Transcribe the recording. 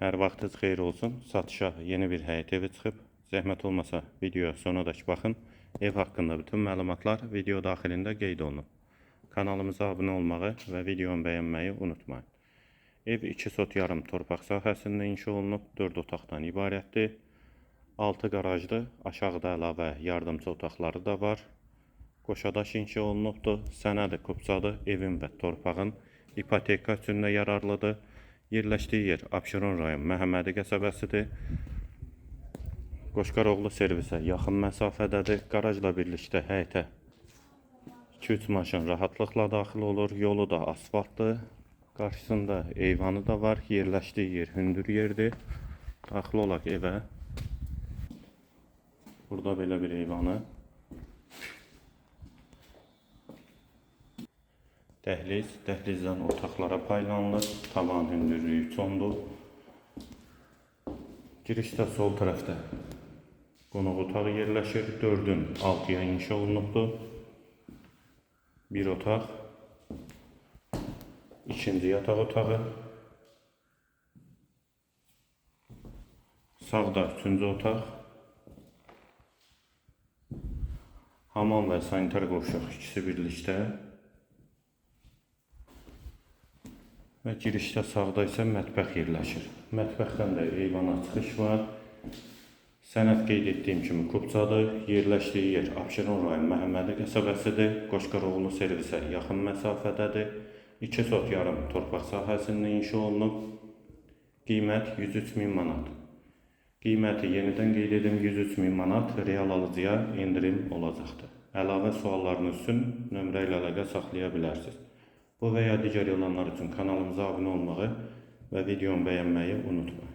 Hər vaxtınız xeyir olsun. Satışa yeni bir həyət evi çıxıb. Zəhmət olmasa videoya sonadək baxın. Ev haqqında bütün məlumatlar video daxilində qeyd olunub. Kanalımıza abunə olmağı və videonu bəyənməyi unutmayın. Ev 2 sot yarım torpaq sahəsində inşa olunub, 4 otaqdan ibarətdir. 6 qarajlı, aşağıda əlavə yardımcı otaqları da var. Qoşadaş inşa olunubdur. Sənədi kupçadır. Evin və torpağın ipoteka üçün də yararlıdır. Yerləşdiyi yer Abşeron rayon Məhəmmədi qəsəbəsidir. Qoşqaroğlu servisə yaxın məsafədədir. Qarajla birlikdə həyətə 2-3 maşın rahatlıqla daxil olur. Yolu da asfaltdır. Qarşısında eyvanı da var. Yerləşdiyi yer hündür yerdir. Daxil olaq evə. Burada belə bir eyvanı. Dəhlizdən otaqlara paylanılır. Tavan hündürlüyü 3-10'dur. Girişdə sol tərəfdə qonaq otağı yerləşir. 4'ün 6'ya inşa olunubdur. Bir otaq. İkinci yataq otağı. Sağda 3-cü otaq. Hamam və sanitar qovşaq ikisi birlikdə. Və girişdə sağda isə mətbəx yerləşir. Mətbəxdən də eyvana çıxış var. Sənəd qeyd etdiyim kimi kupçadır. Yerləşdiyi yer Abşeron rayon Məhəmmədi qəsəbəsidir. Qoşqaroğlu servisə yaxın məsafədədir. 2 sot yarım torpaq sahəsində inşa olunub. Qiymət 103.000 manat. Qiyməti yenidən qeyd edim 103.000 manat. Real alıcıya indirim olacaqdır. Əlavə suallarınız üçün nömrə ilə əlaqə saxlaya bilərsiniz. Bu və ya digər yalanlar üçün kanalımıza abunə olmağı və videonu bəyənməyi unutmayın.